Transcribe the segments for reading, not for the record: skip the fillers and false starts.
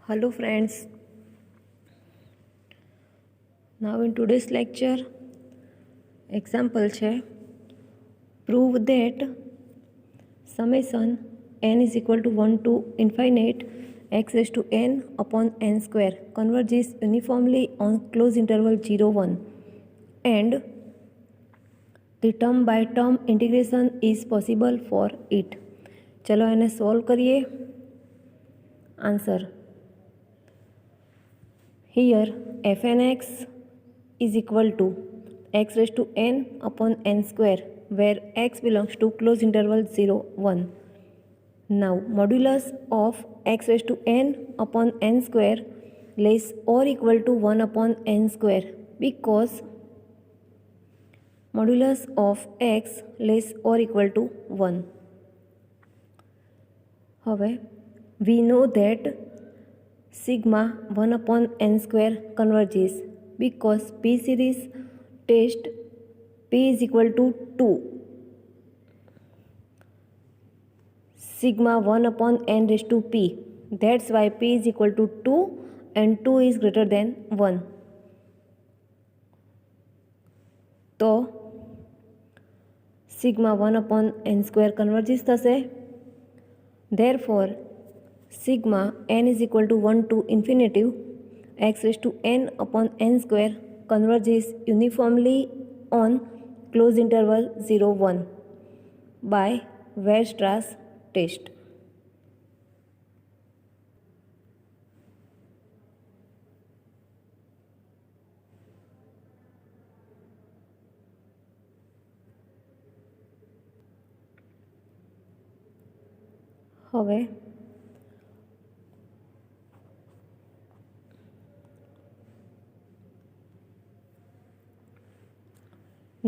Hello friends, now in today's lecture example છે prove that summation n is equal to 1 to infinite x raised to n upon n square converges uniformly on closed interval 0 1 and the term by term integration is possible for it. चलो એને solve કરીએ. Answer here fn x is equal to x raised to n upon n square where x belongs to closed interval 0 1. Now modulus of x raised to n upon n square less or equal to 1 upon n square because modulus of x less or equal to 1. હવે we know that sigma 1 upon n square converges because p series test p is equal to 2 sigma 1 upon n raised to p. That's why p is equal to 2 and 2 is greater than 1. तो sigma 1 upon n square converges થશે. Therefore sigma n is equal to 1 to infinitive x raised to n upon n square converges uniformly on closed interval 0 1 by Weierstrass test. હવે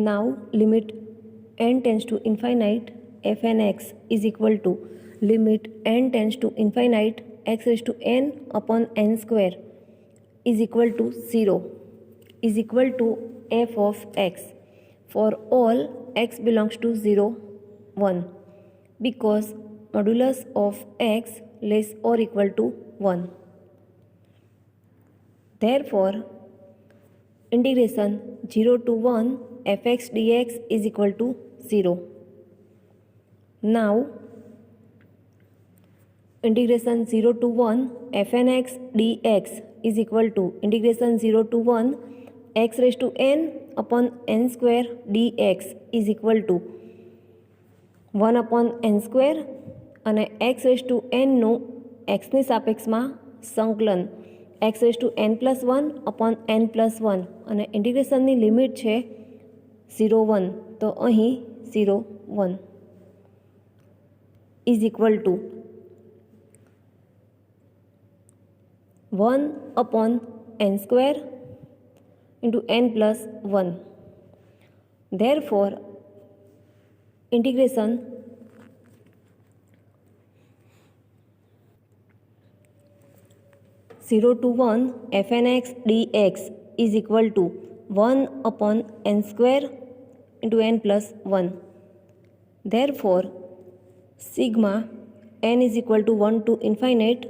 now limit n tends to infinite fn x is equal to limit n tends to infinite x raised to n upon n square is equal to 0 is equal to f of x for all x belongs to 0 1 because modulus of x less or equal to 1. Therefore integration 0 to 1 fx dx is equal to 0. Now integration 0 to 1 fn x dx is equal to integration 0 to 1 x raised to n upon n square dx is equal to 1 upon n square અને x rays to એનનું એક્સની સાપેક્ષમાં સંકલન x rays ટુ n plus 1 upon n plus 1 અને ઇન્ટિગ્રેશનની limit છે 0 1 તો અહીં 0 1 is equal two 1 upon n square into n plus 1. Therefore integration 0 to 1 fn x dx is equal to 1 upon n square into n plus 1. Therefore sigma n is equal to 1 to infinite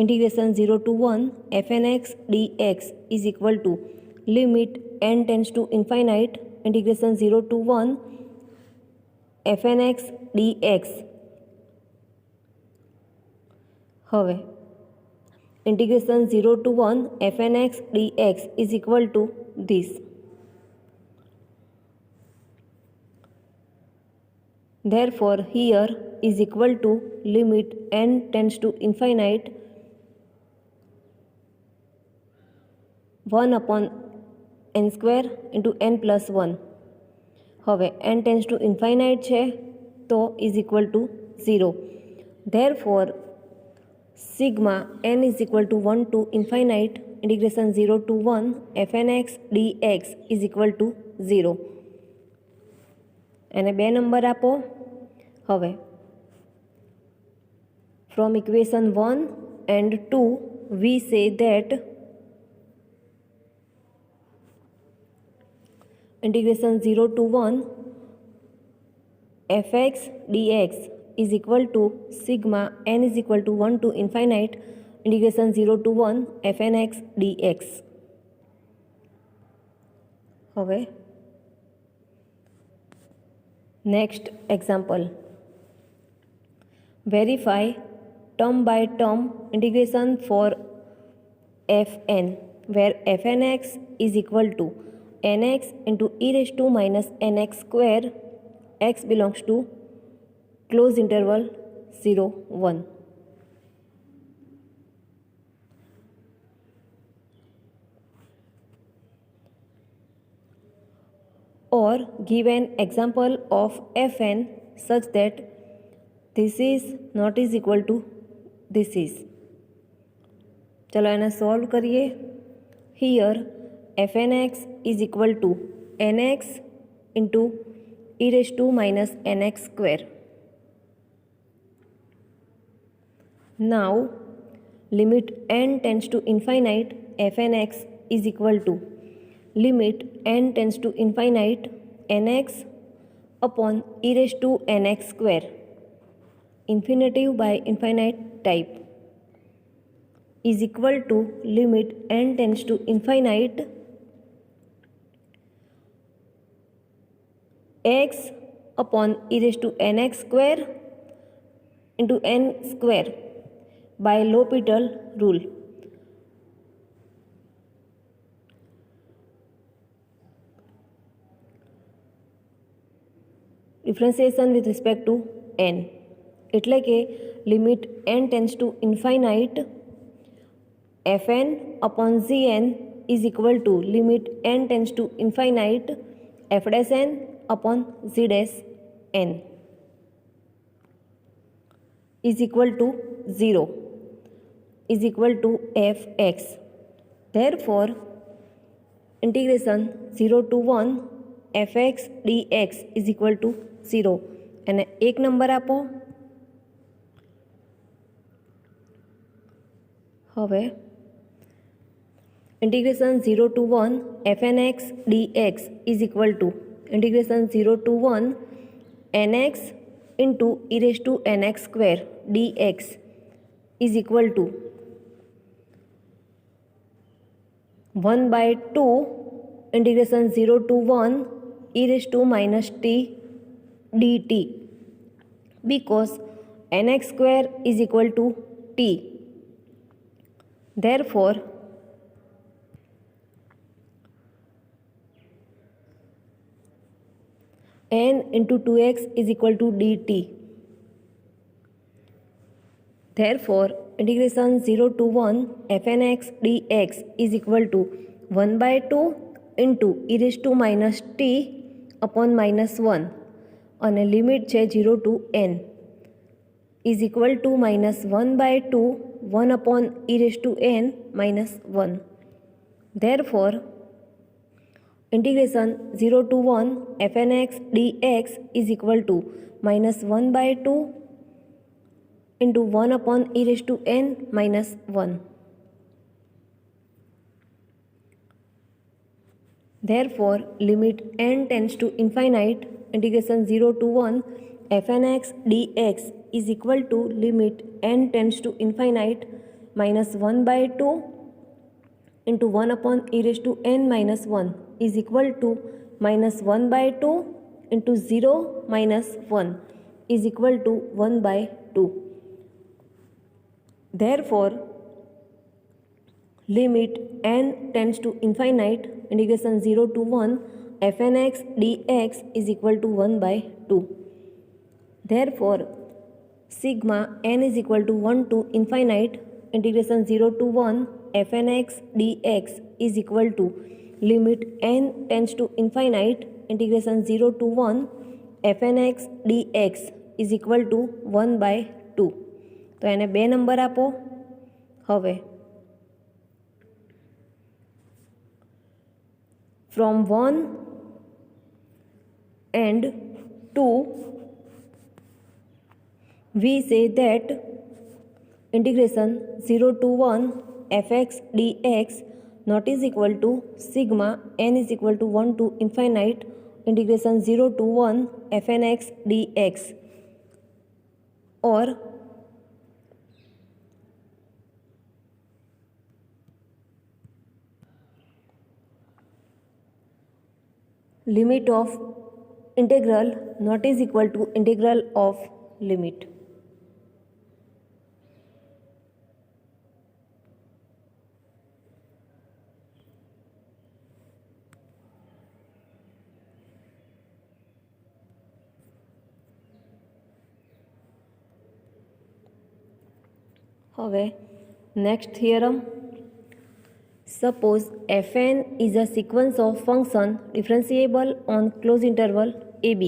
integration 0 to 1 fn x dx is equal to limit n tends to infinite integration 0 to 1 fn x dx. હવે integration 0 to 1 fn x dx is equal to this. Therefore here is equal to limit n tends to infinite 1 upon n square into n plus 1. હવે n tends to infinite છે તો is equal to 0. Therefore sigma n is equal to 1 to infinite integration 0 to 1 fn x dx is equal to 0. અને 2 number આપો. હવે from equation 1 and 2 we say that integration 0 to 1 fx dx is equal to sigma n is equal to 1 to infinite integration 0 to 1 fnx dx. હવે next example, verify term by term integration for fn, where fnx is equal to nx into e raised to minus nx square, x belongs to close interval 0 1. Or give an example of fn such that this is not is equal to this is. चलो એને solve કરીએ. Here fnx is equal to nx into e raised to minus nx square. Now limit n tends to infinite fnx is equal to limit n tends to infinite nx upon e raised to nx square, infinitive by infinite type, is equal to limit n tends to infinite x upon e raised to nx square into n square by L'Hopital rule. Differentiation with respect to n, એટલે કે limit n tends to infinite fn upon gn is equal to limit n tends to infinite f dash n upon z dash n is equal to 0 is equal to fx. Therefore integration 0 to 1 fx dx is equal to 0. અને એક number આપો. હવે integration 0 to 1 fnx dx is equal to integration 0 to 1 nx into e raised to nx square dx is equal to 1 by 2 integration 0 to 1 e raised to minus t dt, because nx square is equal to t. Therefore n into 2x is equal to dt. Therefore integration 0 to 1 fnx dx is equal to 1 by 2 into e raised to minus t upon minus 1, અને limit છે 0 to n is equal to minus 1 by 2 1 upon e raised to n minus 1. Therefore integration 0 to 1 fnx dx is equal to minus 1 by 2 into 1 upon e raised to n minus 1. Therefore limit n tends to infinite integration 0 to 1 fnx dx is equal to limit n tends to infinite minus 1 by 2 into 1 upon e raised to n minus 1 is equal to minus 1 by 2 into 0 minus 1 is equal to 1 by 2. Therefore limit n tends to infinite integration 0 to 1 fnx dx is equal to 1 by 2. Therefore sigma n is equal to 1 to infinite integration 0 to 1 fnx dx is equal to limit n tends to infinite integration 0 to 1 fnx dx is equal to 1 by 2. તો એને બે number આપો. હવે from 1 and 2 we say that integration 0 to 1 fx dx not is equal to sigma n is equal to 1 to infinite integration 0 to 1 fnx dx, or limit of integral not is equal to integral of limit. હવે next theorem. Suppose fn is a sequence of function differentiable on closed interval ab.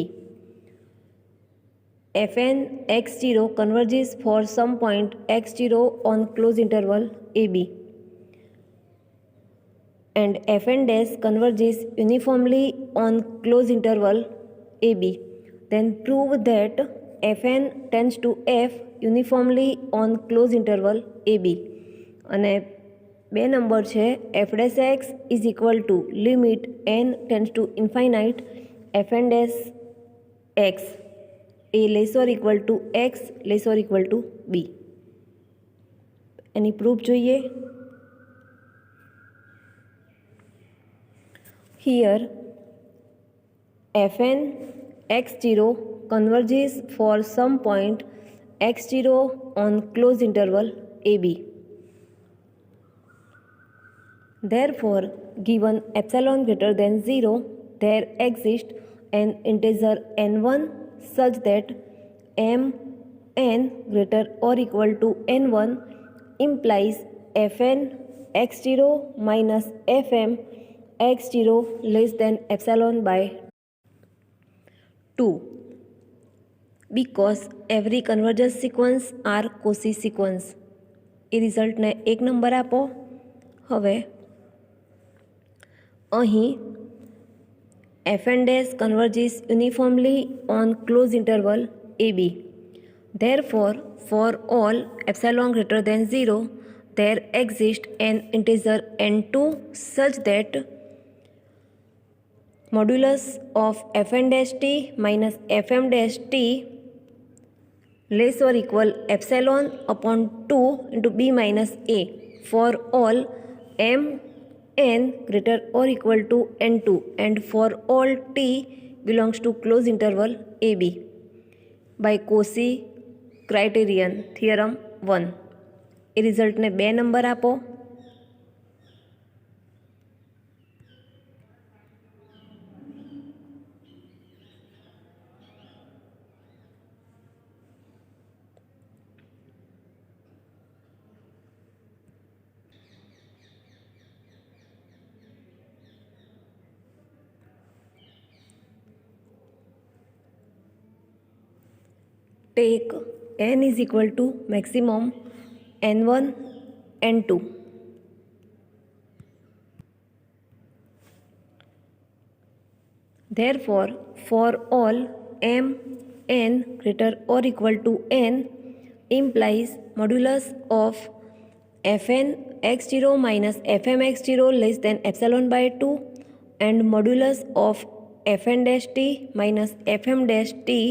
fn x0 converges for some point x0 on closed interval ab, and fn dash converges uniformly on closed interval ab. Then prove that fn tends to f uniformly on closed interval ab. અને બે number છે F dash X is equal to limit N tends to infinite fn dash X A lesser equal to X lesser equal to B. એની proof જોઈએ. Here fn x0 converges for some point x0 on closed interval ab. Therefore, given epsilon greater than 0, there exists an integer n1 such that m n greater or equal to n1 implies fn x0 minus fm x0 less than epsilon by 2. Because every convergence sequence are Cauchy sequence. એ રિઝલ્ટને 1 number આપો. હવે અહીં fn dash converges uniformly on closed interval ab. Therefore, for all epsilon greater than 0, there exists an integer n2 such that modulus of fn dash t minus fm dash t less or equal epsilon upon 2 into b minus a for all m n greater or equal to n2 and for all t belongs to closed interval ab by Cauchy criterion theorem 1. A રિઝલ્ટને 2 number આપો. Take n is equal to maximum n1 n2. Therefore, for all m n greater or equal to n implies modulus of fn x0 minus fm x0 less than epsilon by 2 and modulus of fn dash t minus fm dash t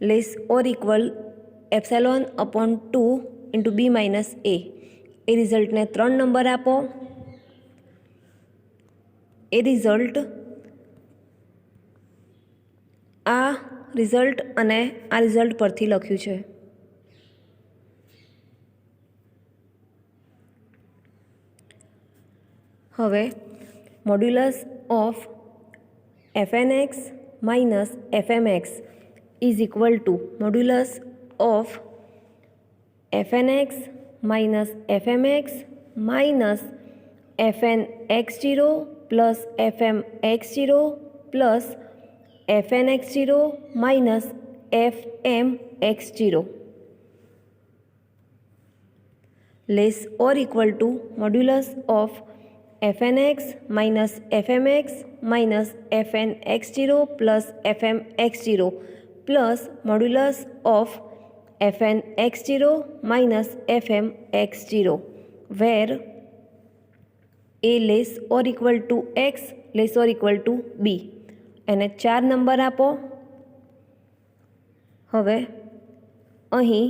less or equal epsilon upon 2 into b minus a. એ રિઝલ્ટને 3 number આપો. એ result આ result અને આ result પરથી લખ્યું છે. હવે modulus of fn x minus fm x is equal to modulus of fn x minus fm x minus fn x0 plus fm x0 plus fn x0 minus fm x0 less or equal to modulus of fn x minus fm x minus fn x0 plus fm x0 plus modulus of fn x0 minus fm x0 where a less or equal to x less or equal to b. એને 4 number આપો. હવે અહીં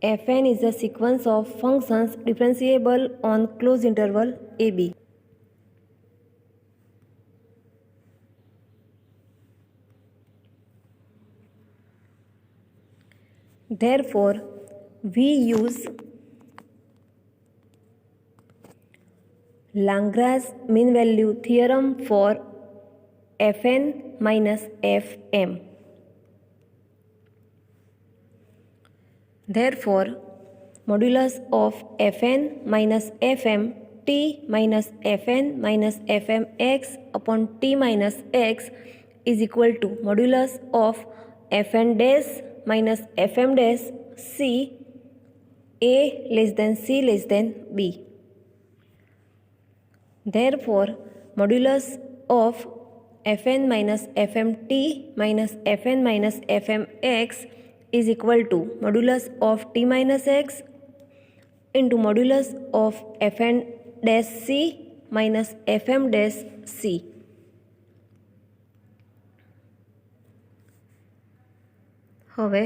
Fn is a sequence of functions differentiable on closed interval ab. Therefore, we use Lagrange mean value theorem for Fn minus Fm. Therefore, modulus of Fn minus Fm t minus Fn minus Fmx upon t minus x is equal to modulus of Fn dash minus Fm dash c a less than c less than b. Therefore, modulus of Fn minus Fmt minus Fn minus Fmx is equal to modulus of t minus x into modulus of Fn dash c minus Fm dash c. હવે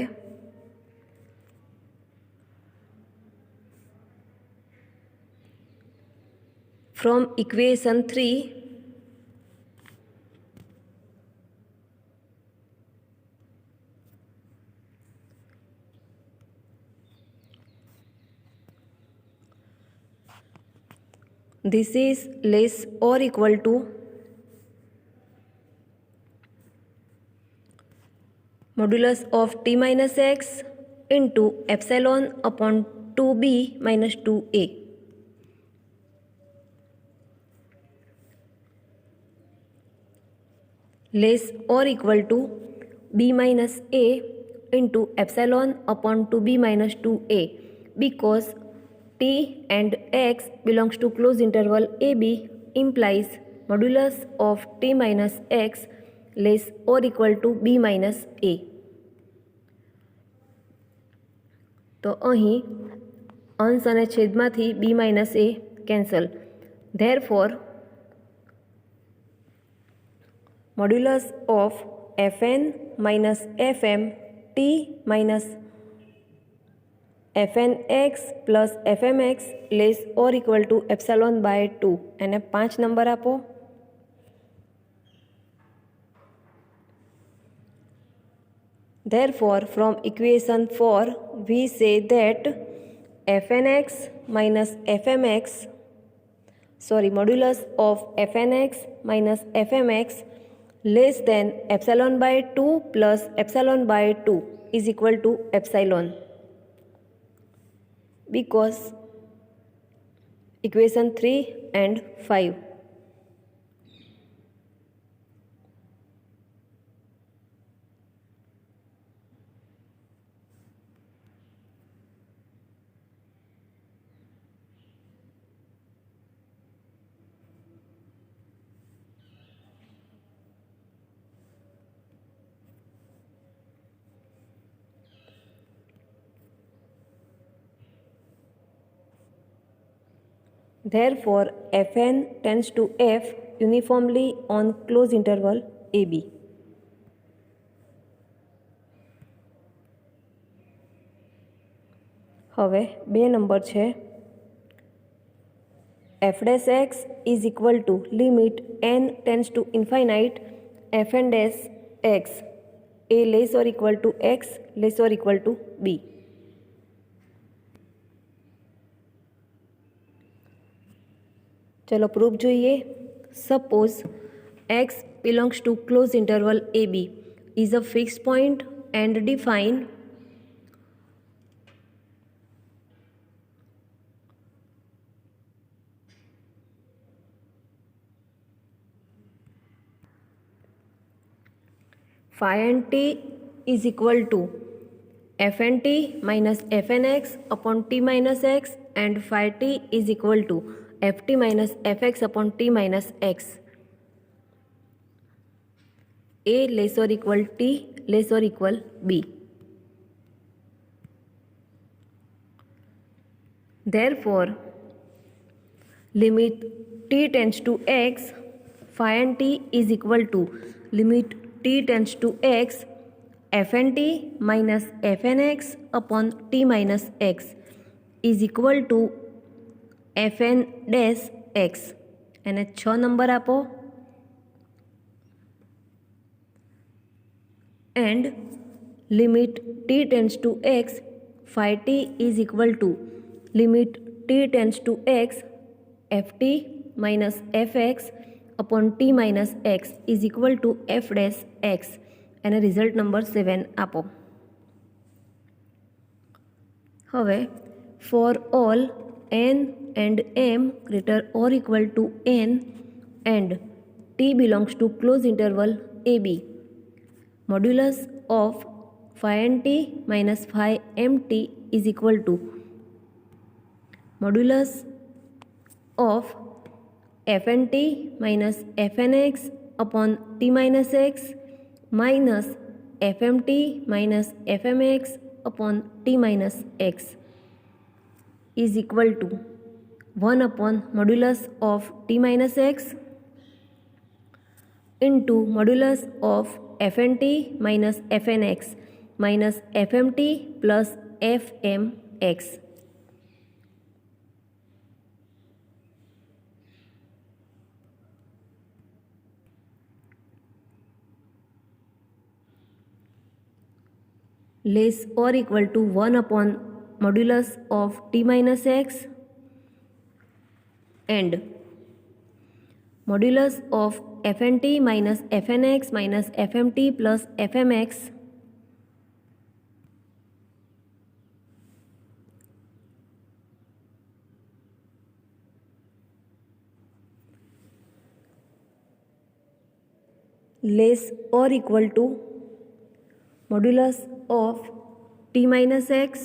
from equation 3, this is less or equal to modulus of t minus x into epsilon upon 2b minus 2a. Less or equal to b minus a into epsilon upon 2b minus 2a, because t and x belongs to closed interval ab implies modulus of t minus x less or equal to b minus a. તો અહીં અંશ અને છેદમાંથી b minus a cancel. Therefore, modulus of Fn minus Fm t minus Fnx plus Fmx less or equal to epsilon by 2. એને 5 number આપો. Therefore, from equation 4, we say that Fnx minus Fmx, modulus of Fnx minus Fmx less than epsilon by 2 plus epsilon by 2 is equal to epsilon, because equation 3 and 5. Therefore, Fn tends to F uniformly on closed interval AB. હવે 2 number છે. f dash x is equal to limit n tends to infinite fn dash x a less or equal to x less or equal to b. चलो proof જોઈએ. Suppose x belongs to closed interval AB is a fixed point and define phi and t is equal to fnt minus fnx upon t minus x and phi t is equal to ft minus fx upon t minus x. A less or equal t less or equal b. Therefore, limit t tends to x, phi and t is equal to limit t tends to x fn t minus fn x upon t minus x is equal to fn dash x. એને 6 number આપો. and limit t tends to x phi t is equal to limit t tends to x ft minus fx upon t minus x is equal to f dash x. અને result number 7 આપો. હવે for all n and m greater or equal to n and t belongs to closed interval ab, modulus of phi nt minus phi mt is equal to modulus of fnt minus fnx upon t minus x minus fmt minus fmx upon t minus x is equal to 1 upon modulus of t minus x into modulus of fnt minus fnx minus fmt plus fmx. less or equal to 1 upon modulus of t minus x and modulus of fnt minus fnx minus fmt plus fmx less or equal to modulus of t minus x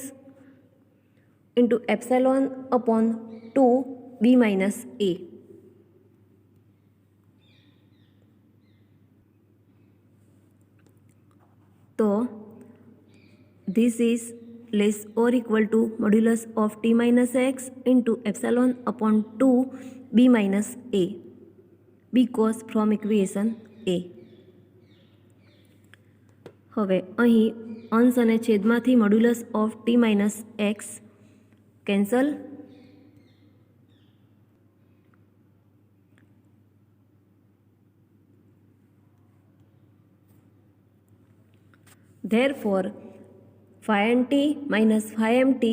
into epsilon upon 2 b minus a. So this is less or equal to modulus of t minus x into epsilon upon 2 b minus a, because from equation a. હવે અહીં અંશ અને છેદમાંથી modulus of T minus X cancel. Therefore, phi nt minus phi mt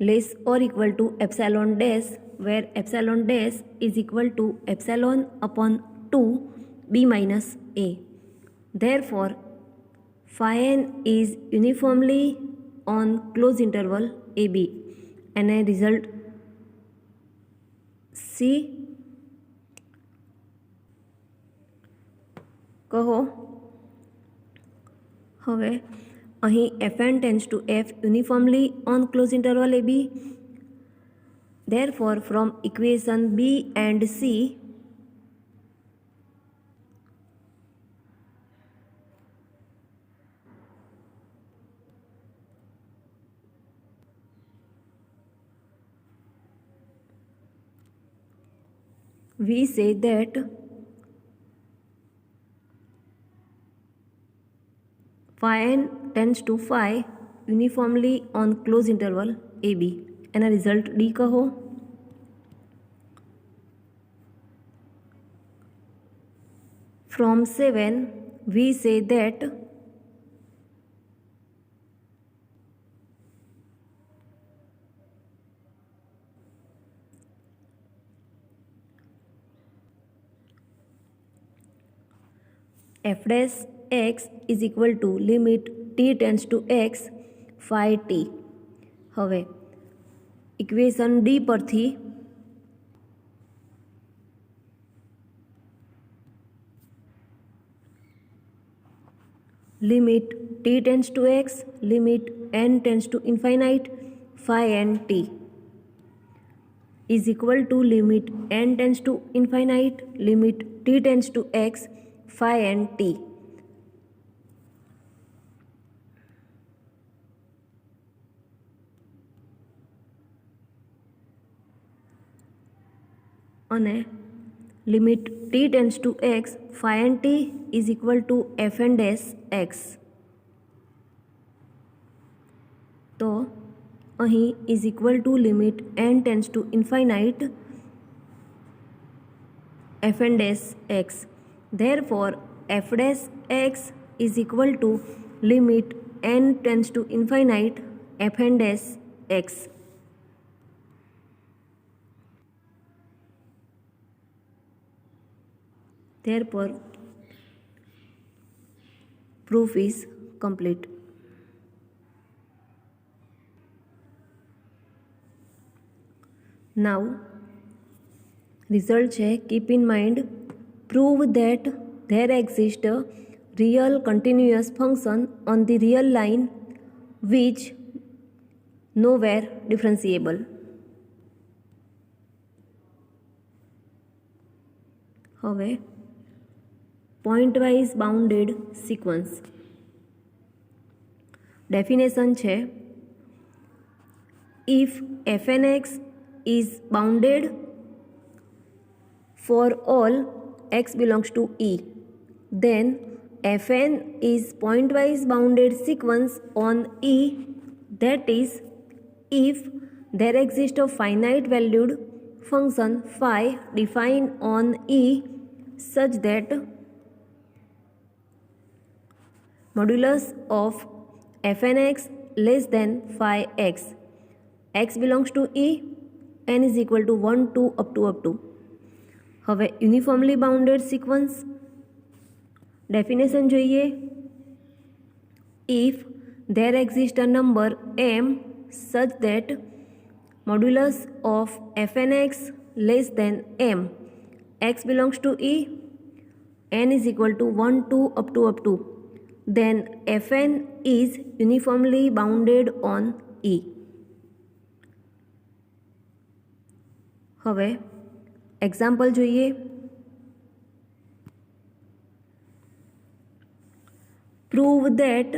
less or equal to epsilon dash, where epsilon dash is equal to epsilon upon 2 b minus a. Therefore, phi n is uniformly on closed interval ab. અને result C કહો. હવે અહીં fn tends to f uniformly on closed interval ab. Therefore, from equation b and c, we say that phi n tends to phi uniformly on closed interval ab. એના result D કહો. From 7 we say that f dash x is equal to limit t tends to x phi t. હવે equation D પરથી limit t tends to x, limit n tends to infinite phi n t is equal to limit n tends to infinite limit t tends to x phi n t. અને limit t tends to x phi n t is equal two f n dash x. તો અહીં is equal to limit n tends to infinite f n dash x. Therefore f dash x is equal to limit n tends to infinite f n dash x. Therefore proof is complete. Now result છે keep in mind, prove that there exists a real continuous function on the real line which nowhere differentiable. હવે point wise bounded sequence definition છે if fnx is bounded for all x belongs to E, then fn is pointwise bounded sequence on E, that is if there exists a finite valued function phi defined on E such that modulus of fnx less than phi x, x belongs to E, n is equal to 1 2 up to. હવે uniformly bounded sequence definition જોઈએ. If there exist a number m such that modulus of fnx less than m, x belongs to E, n is equal to 1 2 up to, then fn is uniformly bounded on E. હવે example જોઈએ. Prove that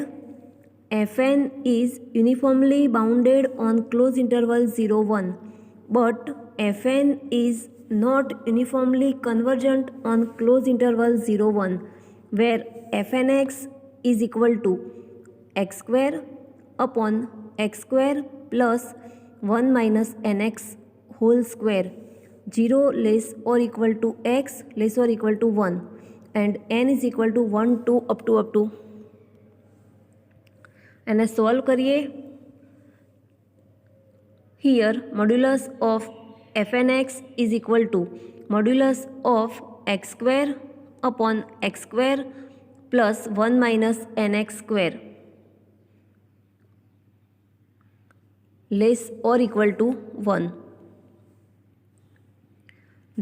fn is uniformly bounded on closed interval 0 1, but fn is not uniformly convergent on closed interval 0 1, where fnx is equal to x square upon x square plus 1 minus nx whole square, 0 less or equal to x less or equal to 1, and n is equal to 1 2 up to. એને solve કરીએ. Here modulus of fnx is equal to modulus of x square upon x square plus 1 minus nx square less or equal to 1.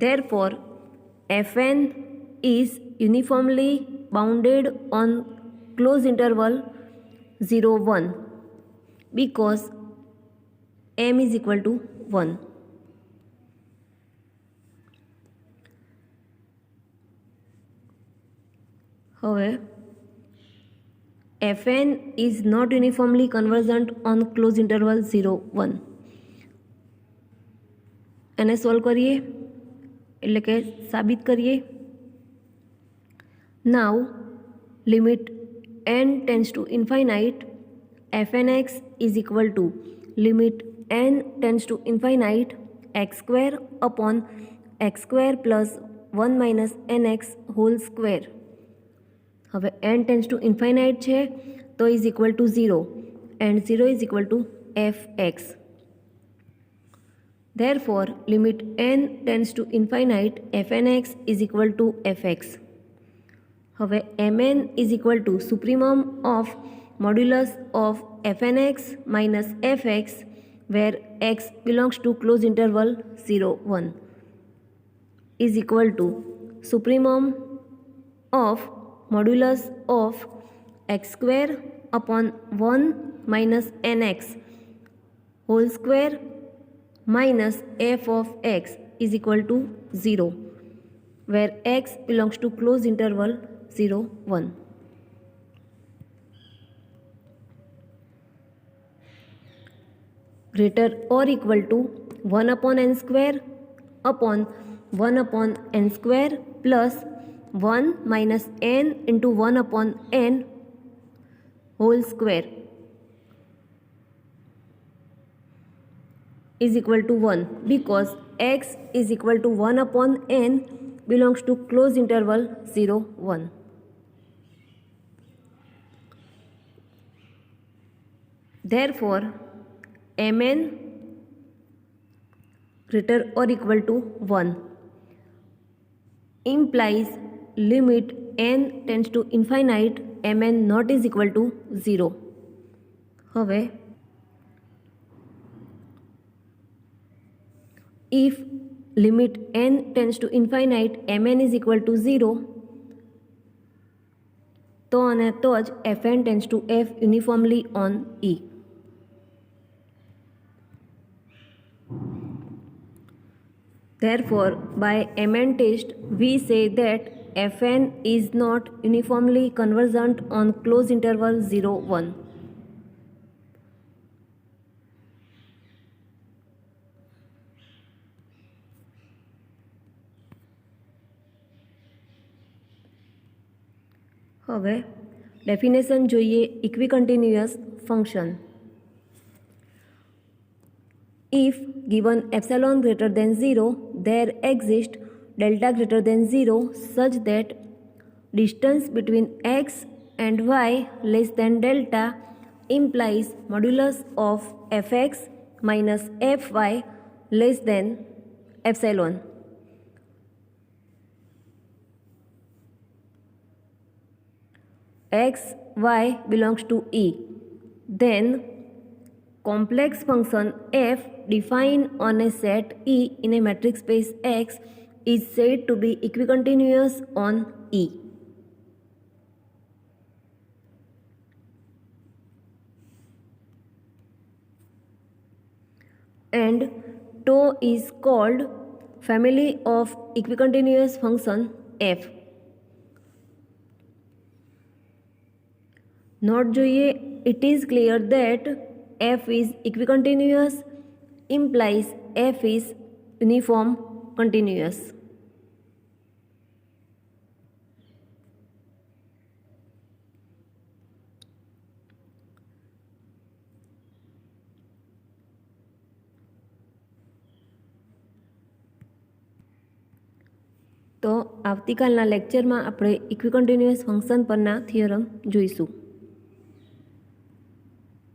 Therefore fn is uniformly bounded on closed interval 0 1 because m is equal to 1. હવે fn is not uniformly convergent on closed interval 0 1. એને solve કરીએ એટલે કે સાબિત કરીએ. Now limit n tends to infinite fnx is equal to limit n tends to infinite x square upon x square plus 1 minus nx whole square. હવે n tends to infinite છે તો is equal to 0 and 0 is equal to fx. Therefore limit n tends to infinite fnx is equal to fx. હવે mn is equal to supremum of modulus of fnx minus fx where x belongs to closed interval 0 1 is equal to supremum of modulus of x square upon 1 minus nx whole square minus f of x is equal to 0 where x belongs to closed interval 0 1. Greater or equal to 1 upon n square upon 1/n² plus 1 minus n into 1/n whole square is equal to 1 because x is equal to 1/n belongs to closed interval 0 1. Therefore mn greater or equal to 1 implies limit n tends to infinite mn not is equal to 0. હવે if limit n tends to infinite mn is equal to 0 તો અને તો જ fn tends to f uniformly on E. Therefore, by mn test, we say that fn is not uniformly convergent on closed interval 0 1. હવે definition જોઈએ ઇક્વિકન્ટિન્યુઅસ function. If given epsilon greater than 0, there exists delta greater than 0 such that distance between x and y less than delta implies modulus of fx minus fy less than epsilon. X, y belongs to E. Then complex function f defined on a set E in a metric space X is said to be equicontinuous on E. And tau is called family of equicontinuous function f. Note જોઈએ, it is clear that f is equicontinuous implies f is uniform continuous. તો આવતીકાલના લેક્ચરમાં આપણે ઇક્વિકન્ટિન્યુઅસ function પરના theorem જોઈશું.